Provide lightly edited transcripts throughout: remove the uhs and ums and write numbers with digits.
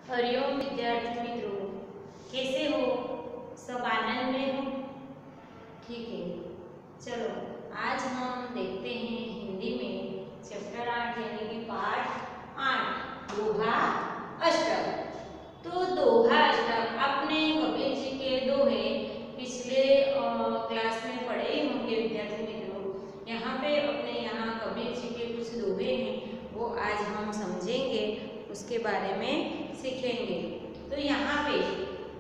हरिओम विद्यार्थी मित्रों, कैसे हो? सब आनंद में हो? ठीक है, चलो आज हम देखते हैं हिंदी में चैप्टर 8 यानी कि पाठ 8 दोहा अष्टक। तो दोहा अष्टक अपने कबीर जी के दोहे पिछले क्लास में पढ़े ही होंगे विद्यार्थी मित्रों। यहाँ पे अपने यहाँ कबीर जी के कुछ दोहे हैं, वो आज हम समझेंगे, उसके बारे में सीखेंगे। तो यहाँ पे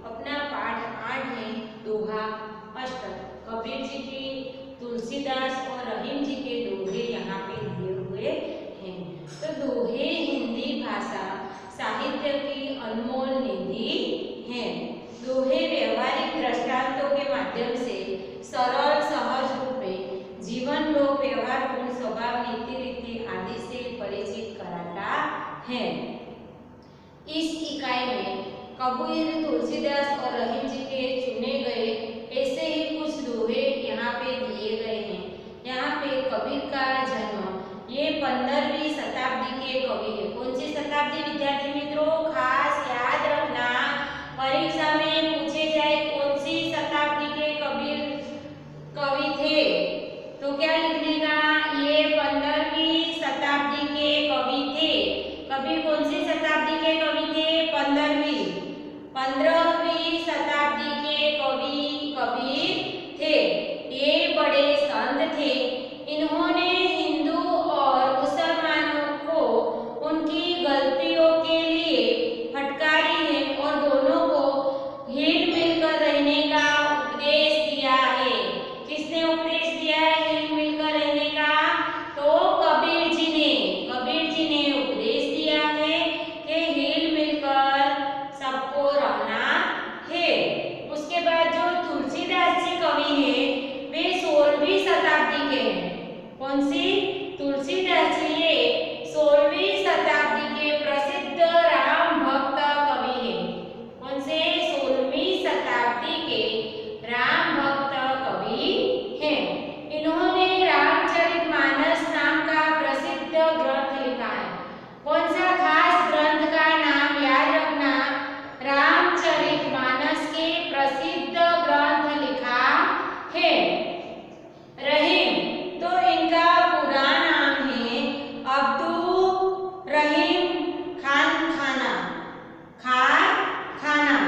अपना पाठ 8 है दोहा अष्टक। कबीर जी की, तुलसीदास और रहीम जी के दोहे यहाँ पे दिए हुए हैं। तो दोहे हिंदी भाषा साहित्य की अनमोल निधि हैं। दोहे व्यवहारिक दृष्टांतों के माध्यम से सरल सहज रूप में जीवन लोक व्यवहार गुण स्वभाव नीति रीति आदि से परिचित कराता है। इस इकाई में कबीर, तुलसीदास और रहीम जी के चुने गए ऐसे ही कुछ दोहे यहाँ पे दिए गए हैं। यहाँ पे कबीर का जन्म ये 15वीं शताब्दी के कवि है। कौन सी शताब्दी विद्यार्थी मित्रों? खास याद रखना, परीक्षा में पूछे जाए कौन सी शताब्दी के कबीर कवि थे तो क्या लिखने का? ये 15वीं शताब्दी के कवि थे। कबीर कौन सी शताब्दी के कवि थे? 15वीं शताब्दी के कवि कबीर थे। ये बड़े संत थे। इन्होंने हिंदू और मुसलमानों को उनकी गलतियों के लिए फटकारी है और दोनों को हिल मिलकर रहने का उपदेश दिया है। किसने उपदेश दिया है हिल मिलकर रहने का? तो कबीर जी ने उपदेश दिया है कि हिल मिलकर सबको रहना है। उसके बाद जो तुलसीदास जी कवि है वे 16वीं शताब्दी के हैं। कौन सी? तुलसीदास जी ये 16वीं शताब्दी के प्रसिद्ध राम भक्त कवि है। कौन से? 16वीं शताब्दी के राम भक्त कवि हैं। इन्होंने रामचरितमानस नाम का प्रसिद्ध ग्रंथ लिखा है। कौन सा खास ग्रंथ का नाम याद रखना? रामचरितमानस के प्रसिद्ध ग्रंथ लिखा है। रहीम, तो इनका पूरा नाम है अब्दुल रहीम खान खाना।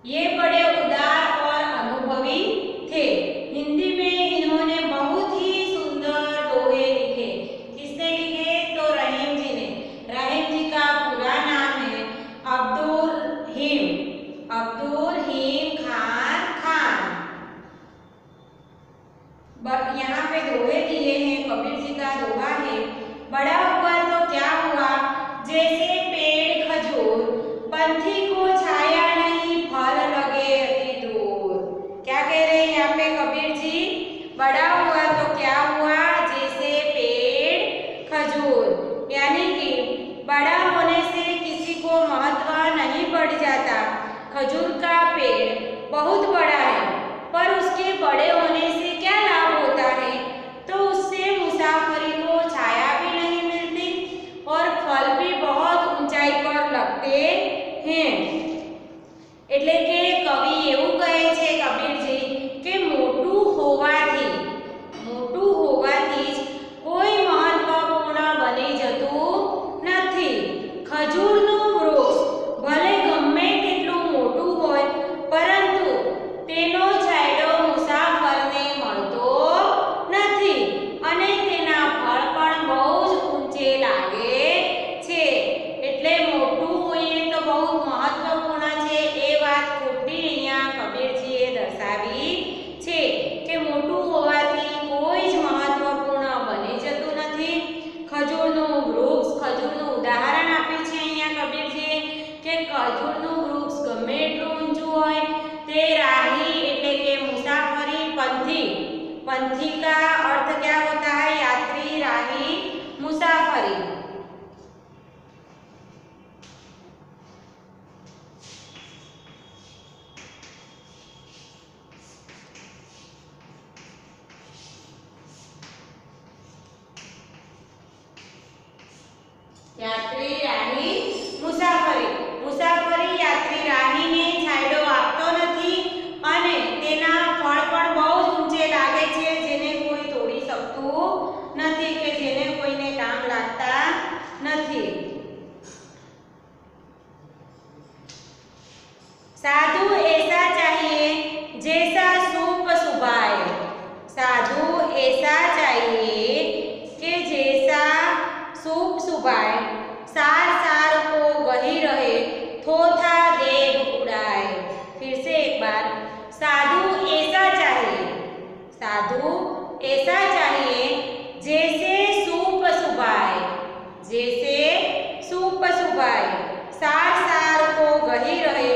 ये बड़े उदार और अनुभवी थे। हिंदी में इन्होंने बहुत ही सुंदर दोहे लिखे। किसने लिखे? तो रहीम जी ने। रहीम जी का पूरा नाम है अब्दुल रहीम खान। यहाँ पे दोहे दिए हैं। कबीर जी का दोहा है, बड़ा हुआ तो क्या हुआ, जैसे पेड़ खजूर, पंथी को छाया नहीं, फल लगे अति दूर। क्या कह रहे हैं यहाँ पे कबीर जी? बड़ा हुआ तो क्या हुआ, जैसे पेड़ खजूर, यानी कि बड़ा होने से किसी को महत्व नहीं बढ़ जाता। खजूर का पेड़ बहुत बड़ा है, पर उसके बड़े होने से क्या लाभ होता है? तो उससे मुसाफिरी को छाया भी नहीं मिलती और फल भी बहुत ऊंचाई पर लगते हैं। ऐसा चाहिए कि जैसा सूप सुभाए, सार सार को गही रहे, थोथा देह उड़ाए। फिर से एक बार, साधु ऐसा चाहिए, साधु ऐसा चाहिए जैसे सूप सुभाए, जैसे सूप सुभाए, सार सार को गही रहे,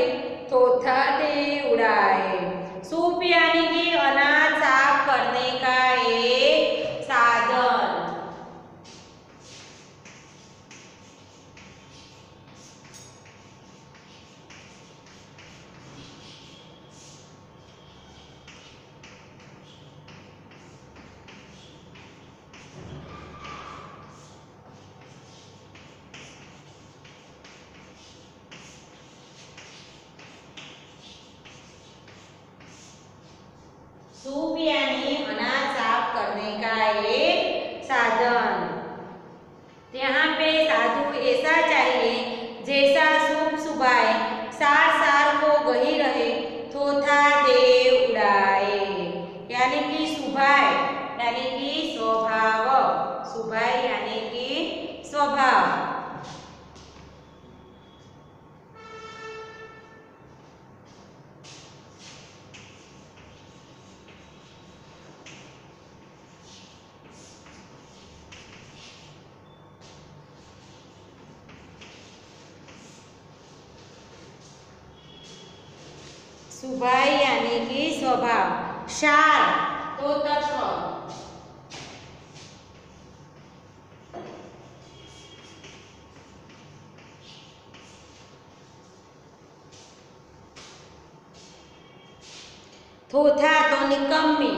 थोथा दे उड़ाए। सूप यानी कि अनाज साफ करने का एक साधन। सूप यानी अनाज साफ करने का एक साधन। यहाँ पे साधु ऐसा चाहिए जैसा सूप सुभाए, सार सार को गही रहे, थोथा दे उड़ाए। यानी कि सुभाए यानी कि स्वभाव, सुभाए यानी कि स्वभाव। सुभाए यानी कि स्वभाव। सार तो तत्व, थोथा तो निकम्मी,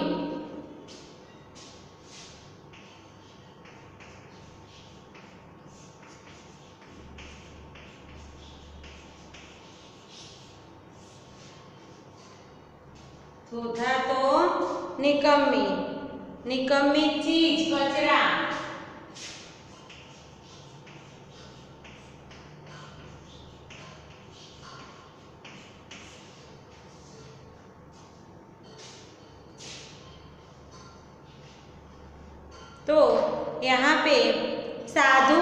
थोथा तो निकम्मी, निकम्मी चीज कचरा। तो यहाँ पे साधु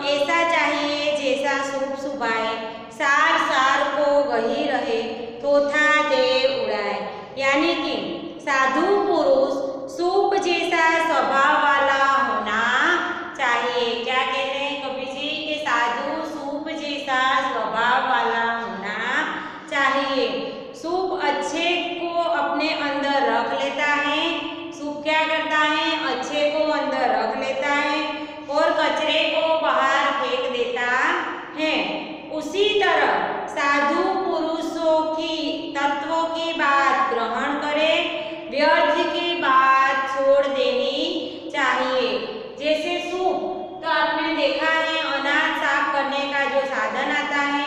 ऐसा चाहिए जैसा सूप सुभाए, सार सार को गही रहे, थोथा दे उड़ाए। यानी कि साधु पुरुष सूप जैसा स्वभाव वाला होना चाहिए। क्या कहते हैं कवि जी कि साधु सूप जैसा स्वभाव वाला होना चाहिए। सूप अच्छे को अपने अंदर रख लेता है, सूप क्या करता है, अच्छे को अंदर रख लेता है और कचरे को बाहर फेंक देता है। उसी तरह साधु पुरुषों की तत्वों की बात ग्रहण करे, व्यर्थ की बात छोड़ देनी चाहिए। जैसे सूप तो आपने देखा है अनाज साफ करने का जो साधन आता है,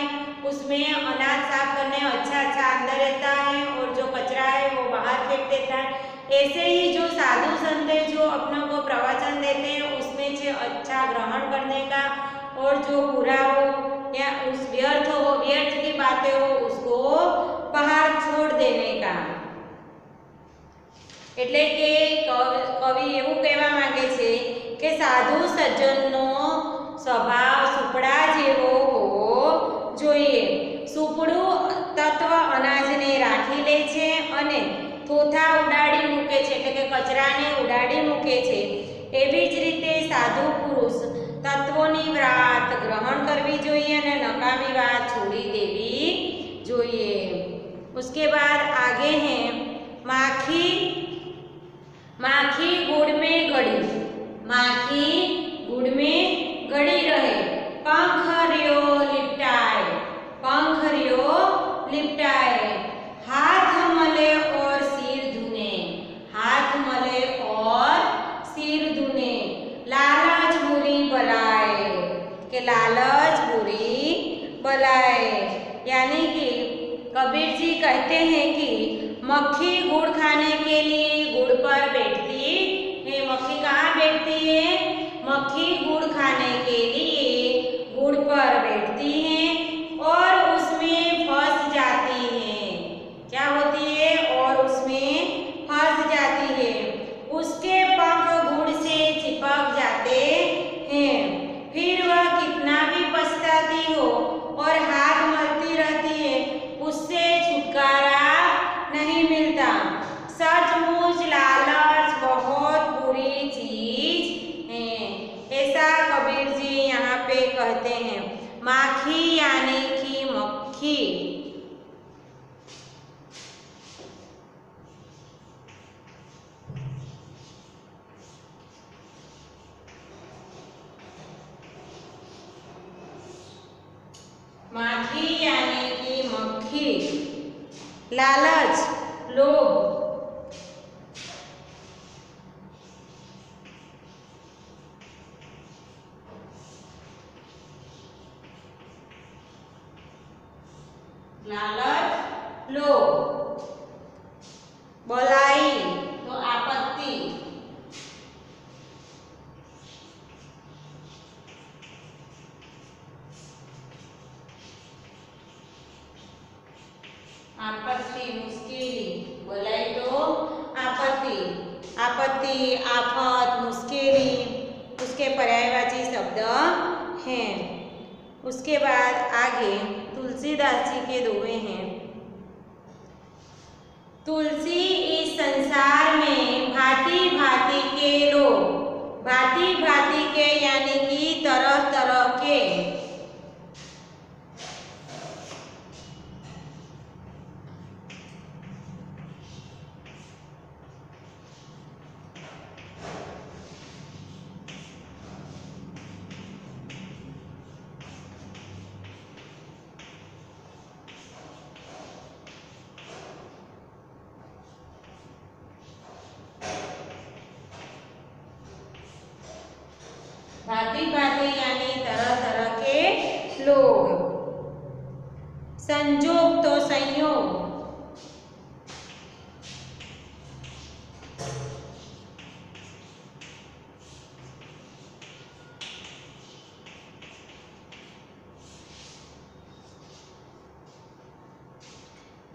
उसमें अनाज साफ करने अच्छा अंदर रहता है और जो कचरा है वो बाहर फेंक देता है। ऐसे ही जो साधु संत है जो अपनों को प्रवचन देते हैं उसमें से अच्छा ग्रहण करने का और जो बुरा हो या उस व्यर्थ की बातें हो उसको बाहर छोड़ देने का। એટલે કે કવિ એવું કહેવા માંગે છે કે સાધુ સજ્જનનો સ્વભાવ સુપડા જેવો હોવો જોઈએ। સુપડું તત્વ અનાજને રાખી લે છે અને થોથા ઉડાડી મૂકે છે, એટલે કે કચરાને ઉડાડી મૂકે છે। એવી જ રીતે સાધુ પુરુષ તત્વોની વાત ગ્રહણ કરવી જોઈએ અને નકામી વાત છોડી દેવી જોઈએ। उसके बाद आगे हैं माखी, माखी गुड़ में गड़ी, माखी गुड़ में गड़ी रहे, पंख रियो लिपटाए, पंख रियो लिपटाए, हाथ मले और सिर धुने, हाथ मले और सिर धुने, लालच बुरी बलाए, के लालच बुरी बलाए। यानी कि कबीर जी कहते हैं कि मक्खी गुड़ खाने के लिए गुड़ पर बैठती है। मक्खी कहाँ बैठती है, मक्खी गुड़ खाने के लिए गुड़ पर बैठती है और उसमें फंस जाती है। क्या होती है, और उसमें फंस जाती है। उसके माखी यानी कि मक्खी, लालच, लोभ, लालच, लोभ, बलाई तो आपत्ति, आपत्ति मुश्किल, बलाई तो आपत्ति, आपत्ति, आफत, मुश्किल उसके पर्यायवाची शब्द हैं। उसके बाद आगे तुलसीदास जी के दोहे हैं। तुलसी इस संसार में भांति भांति के लोग, भांति भांति के यानी कि तरह तरह के, भांति भांति यानी तरह तरह के लोग, संजोग तो संयोग,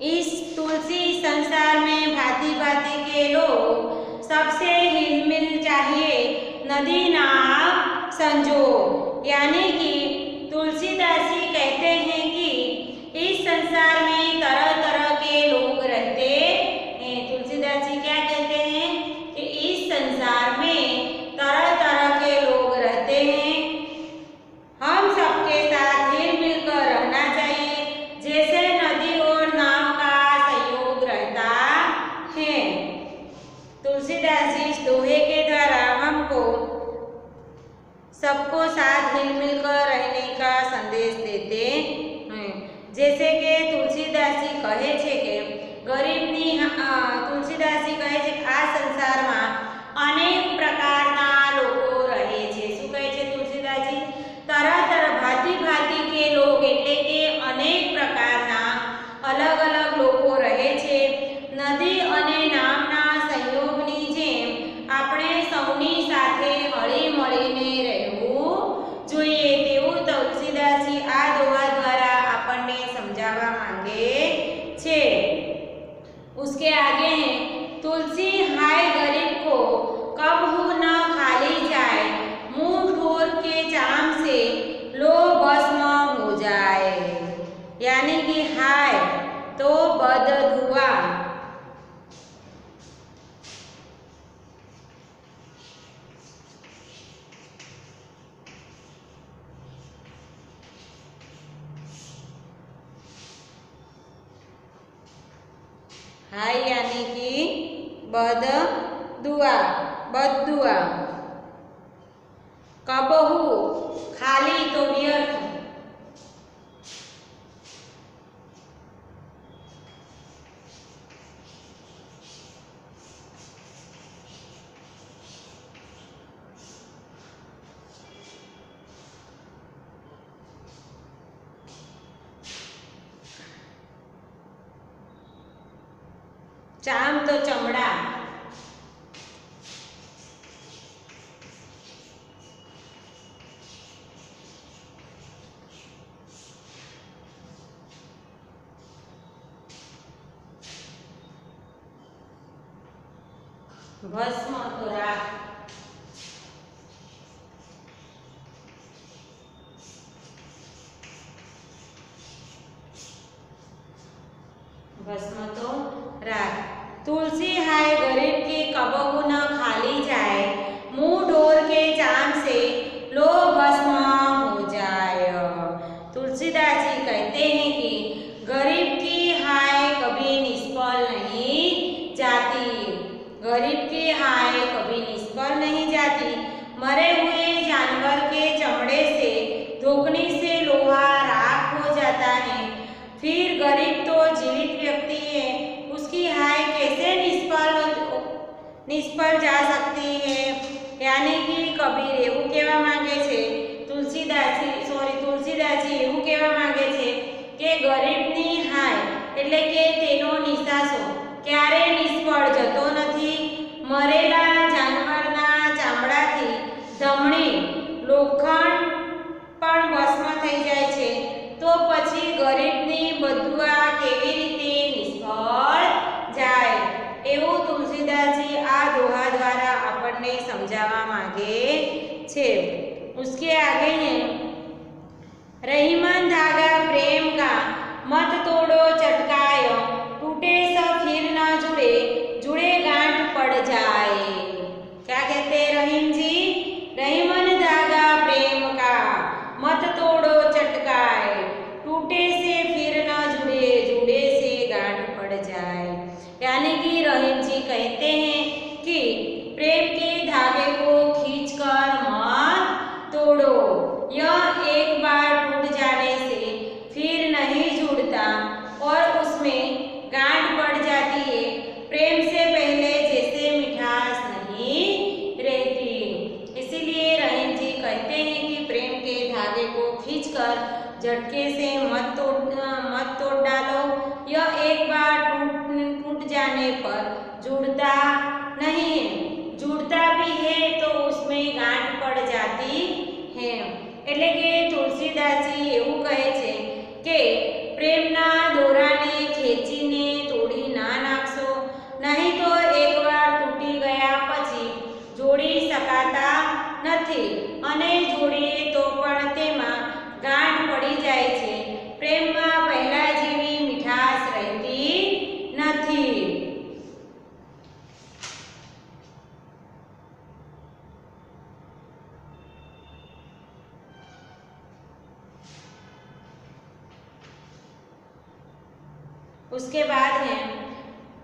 इस तुलसी संसार में भांति भांति के लोग, सबसे हिलमिल चाहिए नदी नाव संजोग, यानी कि तुलसीदास जी कहते हैं कि इस संसार में तरह तरह के लोग रहते हैं। तुलसीदास जी क्या कहते हैं कि इस संसार में तरह तरह के लोग रहते हैं, हम सबके साथ हिल मिलकर रहना चाहिए, जैसे नदी और नाव का सहयोग रहता है। तुलसीदास जी इस दोहे के द्वारा हमको सबको साथ हिल मिलकर रहने का संदेश देते हैं। जैसे कि तुलसीदास जी कहे छे के गरीबनी तुलसीदास जी कहे छे आ संसाરમાં अनेक प्रकारना लोको रहे छे। શું કહે છે तुलसीदास जी? तरह तरह भांति भांति के लोग એટલે કે અનેક પ્રકારના અલગ અલગ લોકો રહે છે। નદી અને નામના સંયોગની જેમ આપણે સૌની સાથે હળી મળીને રહેવું જોઈએ તેવું તુલસીદાસજી આ દોહા દ્વારા આપણને સમજાવવા માંગે છે। उसके आगे है तुलसी हाय गरीब को कबहू न खाली जाए, मुंह ढोर के चाम से लो भस्म हो जाए, यानी कि हाय तो बददुआ, हाय यानी कि बददुआ, बददुआ, कबहू खाली तो व्यर्थ, चाम तो चमड़ा, भस्म तो राख, भस्म तो राख। तुलसी हाय गरीब के कबहू न खाली जाए, मुंह ढोर के चाम से लो भस्म हो जाए। तुलसीदास जी कहते हैं कि गरीब की हाय कभी निष्फल नहीं जाती, गरीब की हाय कभी निष्फल नहीं जाती। मरे हुए जानवर के चमड़े से धोखनी से लोहा राख हो जाए जाता है। फिर गरीब तो जीवित व्यक्ति है, उसकी हाय कैसे निष्फल जा सकती है। यानी कि कबीर એવું કહેવા માંગે છે, તુલસીદાસજી એવું કહેવા માંગે છે કે ગરીબની હાય એટલે કે તેનો નિશાસો ક્યારે નિષ્ફળ જતો નથી। મરેલા જાનવરના ચામડાથી ધમણી લોખંડ પણ ભસ્મ થઈ જાય છે, તો પછી ગરીબની બદુઆ કેવી રીતે નિષ્ફળ જાય। એવું तुलसीदासजी आ दोहा द्वारा આપણને समझावा मांगे छे। उसके आगे है रहीमन धागा प्रेम का मत तोड़ो चटकायो, टूटे सब फिर न जुड़े, जुड़े गांठ पड़ जाए। क्या कहते हैं रहीम जी? रहीमन धागा प्रेम का मत तोड़ो चटकाए, टूटे से फिर न जुड़े, जुड़े से गांठ पड़ जाए। यानी कि रहीम जी कहते हैं कि प्रेम के धागे को खींचकर मत तोड़ो, यह एक बार टूट जाने से फिर नहीं जुड़ता और उसमें गांठ पड़ जाती है। प्रेम से पहले जैसे मिठास नहीं रहती। इसीलिए रहीम जी कहते हैं कि प्रेम के धागे को खींचकर झटके से मत तोड़ डालो, यह एक बार टूट जाने पर जुड़ता नहीं है, जुड़ता भी है तो उसमें गांठ पड़ जाती है। એટલે કે તુલસીદાસજી એવું કહે છે કે પ્રેમના દોરાને ખેંચીને તોડી ના નાખશો, નહીં તો એકવાર તૂટી ગયા પછી જોડી શકાતા નથી, અને જોડીએ તો પણ તેમાં ગાંઠ પડી જાય છે। પ્રેમમાં પહેલા જેવી મીઠાશ રહેતી નથી। उसके बाद है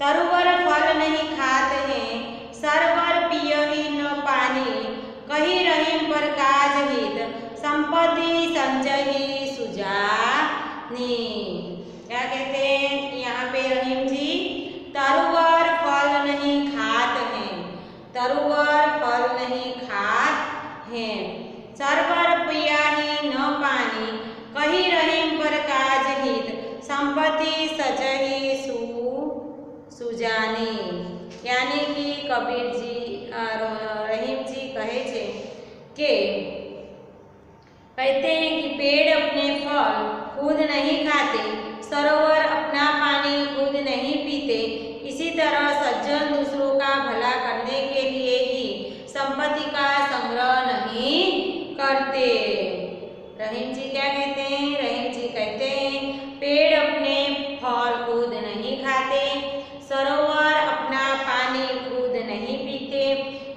तरुवर फल नहीं खात हैं, सरवर पियहि न पानी, कही रहीम पर काज हित, संपत्ति संचहि सुजानी। क्या कहते हैं यहाँ पे रहीम जी? तरुवर फल नहीं खात हैं, तरुवर फल नहीं खात हैं, सरवर पियाहि न पानी, कही रहीम पर काज हित, संपत्ति सचही सुजानी। यानी कि कबीर जी रहीम जी कहे छे कि कहते हैं कि पेड़ अपने फल खुद नहीं खाते, सरोवर अपना पानी खुद नहीं पीते, इसी तरह सज्जन दूसरों का भला करने के लिए ही संपत्ति का संग्रह नहीं करते। रहीम जी क्या कहते हैं? रहीम जी कहते हैं पेड़ अपने फल खुद नहीं खाते, सरोवर अपना पानी खुद नहीं पीते,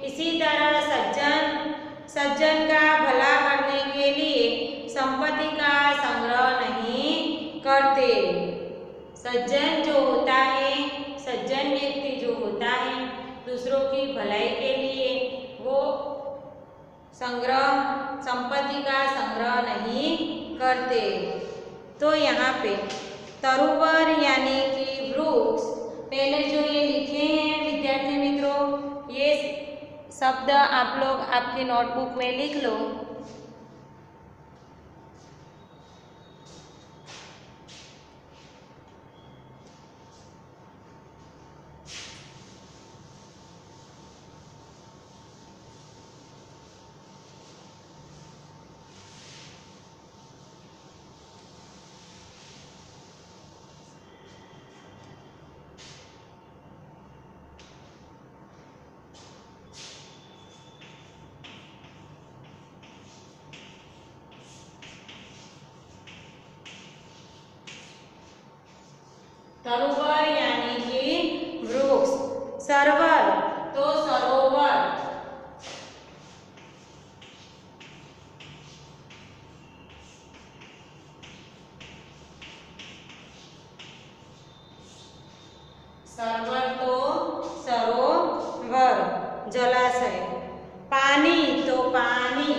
इसी तरह सज्जन का भला करने के लिए संपत्ति का संग्रह नहीं करते। सज्जन जो होता है, सज्जन व्यक्ति जो होता है, दूसरों की भलाई के लिए वो संपत्ति का संग्रह नहीं करते। तो यहाँ पे तरुवर यानी कि वृक्ष, पहले जो ये लिखे हैं विद्यार्थी मित्रों, ये शब्द आप लोग आपके नोटबुक में लिख लो। तरुवर यानी कि वृक्ष, सरवर तो सरोवर, सरवर तो सरोवर जलाशय, पानी तो पानी,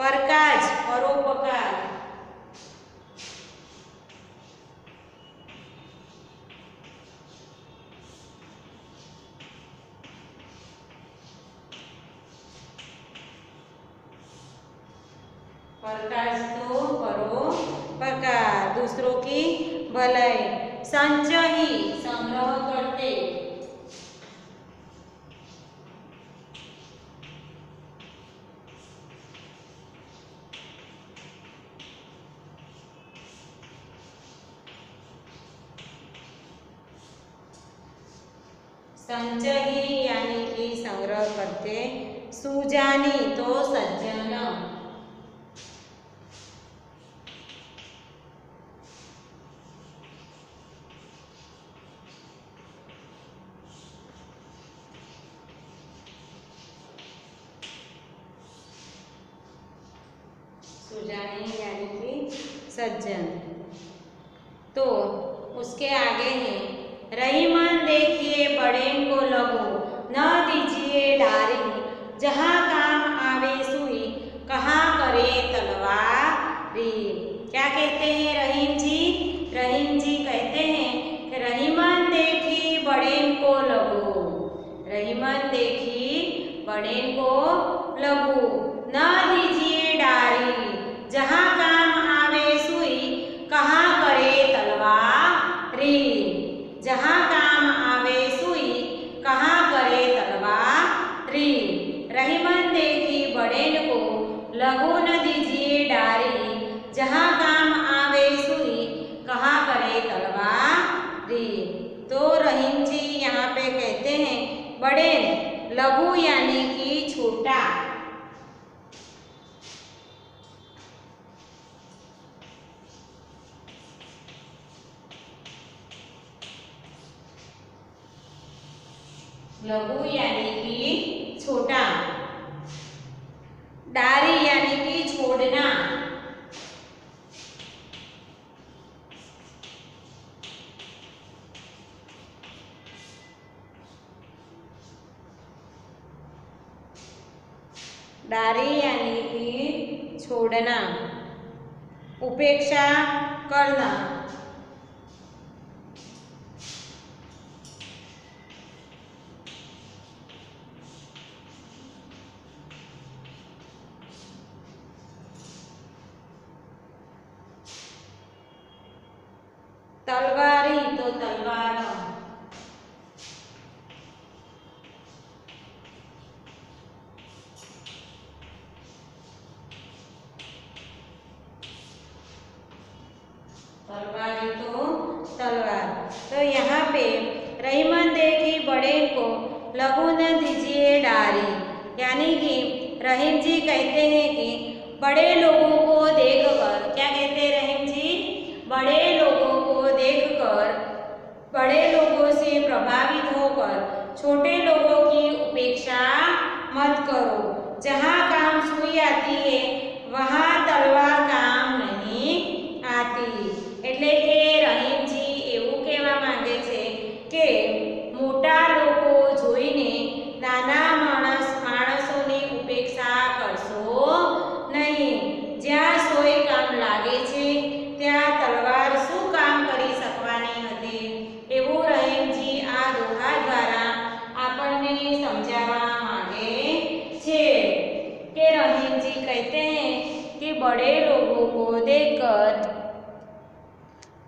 परकाज परोपकार, परकाज तो परोपकार, दूसरों की भलाई, संचयी संग्रह करते, संचयी यानी कि संग्रह करते, सुजानी तो सज्जन, सुजानी यानी कि सज्जन। तो उसके आगे है, रहीमन देखिए बड़े को लगो, न दीजिए डारी, जहाँ काम आवे सुई, कहाँ करे तलवारी। क्या कहते हैं रहीम जी? रहीम जी कहते हैं कि रहीमन देखी बड़े को लगो, रहीमन देखी बड़े को लगो, न दीजिए डारी, जहाँ काम आवे सुई, कहाँ करे तलवारी, जहाँ काम आवे सुई, कहाँ करे तलवारी। रहीमन देखी बड़ेन को लगो, न दीजिए डारी, जहाँ काम आवे सुई, कहाँ करे तलवारी। तो रहीम जी यहाँ पे कहते हैं बड़ेन, लघु यानी कि छोटा, लघु यानी कि छोटा, डारी यानी कि छोड़ना, डारी यानी कि छोड़ना, उपेक्षा करना, तलवारी तो तलवार, तलवारी तो तलवार। तो यहाँ पे रहीमन देखी बड़े को लगो न दीजिए डारी, यानी कि रहीम जी कहते हैं कि बड़े लोगों को देखकर, क्या कहते हैं रहीम जी? बड़े लोगों को देखकर, बड़े लोगों से प्रभावित होकर छोटे लोगों की उपेक्षा मत करो, जहाँ काम सुई आती है वहाँ तलवार काम नहीं आती। એટલે કે રહીમજી એવું કહેવા માંગે છે કે મોટા લોકો જોઈને નાના માણસોની ઉપેક્ષા કરશો નહીં, જ્યાં સોય કામ લાગે છે ત્યાં તલવાર શું કામ કરી શકવાની હતી, એવું રહીમજી આ દોહા દ્વારા આપણને સમજાવવા માંગે છે કે રહીમજી कहते हैं कि बड़े लोगों को देखकर,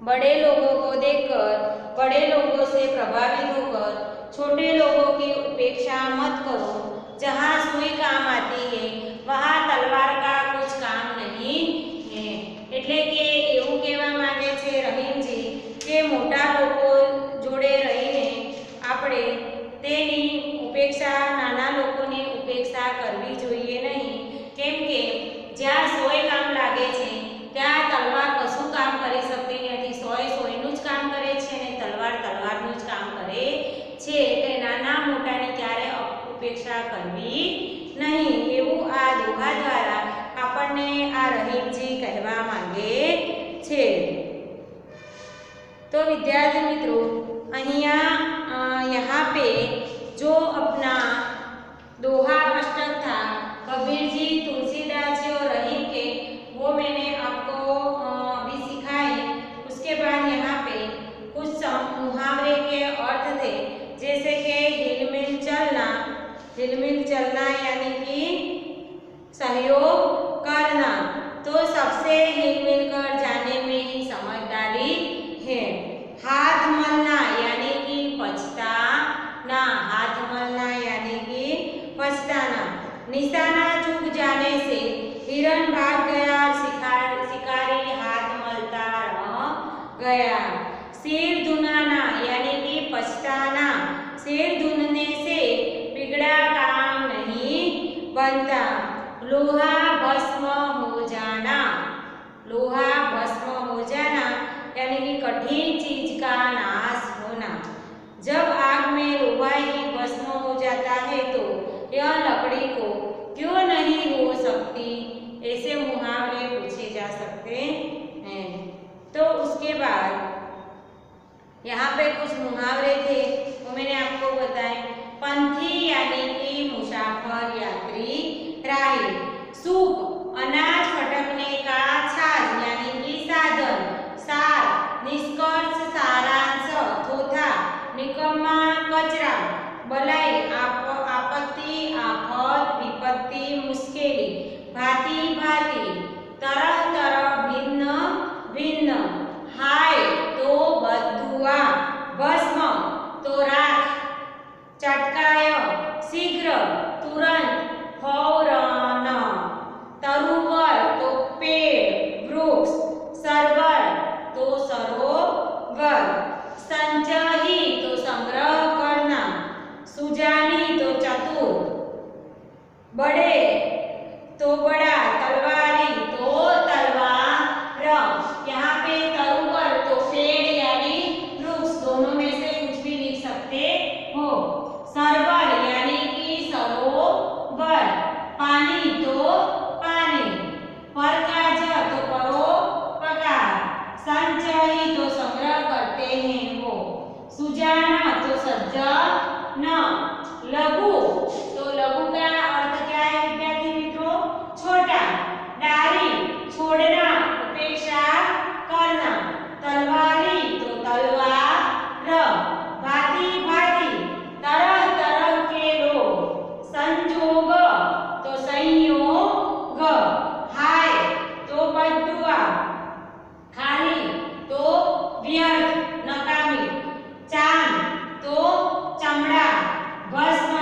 बड़े लोगों को देखकर, बड़े लोगों से प्रभावित होकर छोटे लोगों की उपेक्षा मत करो, जहाँ सुई काम आती है वहाँ तलवार का कुछ काम नहीं है। એટલે કે એવું કહેવા માંગે છે રહીમજી કે મોટા લોકો જોડે રહીને આપણે તેની ઉપેક્ષા, નાના લોકોની ઉપેક્ષા કરવી જોઈએ નહીં, કેમ કે જ્યાં સોય કામ લાગે છે ત્યાં તલવાર કશું કામ કરી શકતી નથી, સોય સોયનું જ કામ કરે છે અને તલવાર તલવારનું જ કામ કરે છે, એટલે નાના મોટાની ક્યારે ઉપેક્ષા કરવી નહીં, એવું આ દોહા દ્વારા આપણને આ રહીમજી કહેવા માંગે છે। तो विद्यार्थी मित्रों अहिया यहाँ पे जो अपना दोहा अष्टक था कबीर जी, तुलसीदास जी और रहीम सहयोग करना। तो सबसे हिल मिलकर जाने में ही समझदारी है। हाथ मलना यानी कि पछताना, हाथ मलना यानी कि पछताना। निशाना चूक जाने से हिरण भाग गया, शिकारी हाथ मलता रह गया। सिर धुनाना यानी कि पछताना, सिर धुनने से बिगड़ा काम नहीं बनता। लोहा भस्म हो जाना, लोहा भस्म हो जाना यानी कि कठिन चीज का नाश होना। जब आग में लोहा ही भस्म हो जाता है तो यह लकड़ी को क्यों नहीं हो सकती? ऐसे मुहावरे पूछे जा सकते हैं। तो उसके बाद यहाँ पे कुछ मुहावरे थे वो मैंने आपको बताए। पंथी यानी कि मुसाफर, यात्री, राही। सूप अनाज फटकने का छाछ यानी कि साधन। सार निष्कर्ष, सारांश, थोथा, निकम्मा, कचरा। बलाई आपत्ति, आफत, विपत्ति, मुश्किल। भांति भांति, तरह तरह, भिन्न भिन्न। हाय तो बदुआ, भस्म तो राख, चटकाय शीघ्र, तुरंत, फौरन। तरुवर तो पेड़, वृक्ष। सरवर तो सरोवर। संचयी तो संग्रह करना। सुजानी तो चतुर। बड़े तो बड़ा, तलवारी तो तलवार। यहाँ पे तरुवर तो पेड़ यानी वृक्ष, दोनों में से कुछ भी लिख सकते हो। सरवर यानी कि सरोवर। पानी तो पानी। परकाज तो परोपकार। संचयी तो संग्रह करते हैं वो। सुजाना तो सज्जन। लघु तो लघु का अर्थ क्या है विद्यार्थी मित्रों? छोटा। डारी छोड़ना, उपेक्षा करना। तलवारी तो तलवार। भांति भांति, तरह तरह के लोग। संजोग तो संयोग। हाय तो बदुआ, खाली तो व्यर्थ, नकामी। चांद तो चमड़ा। भस्म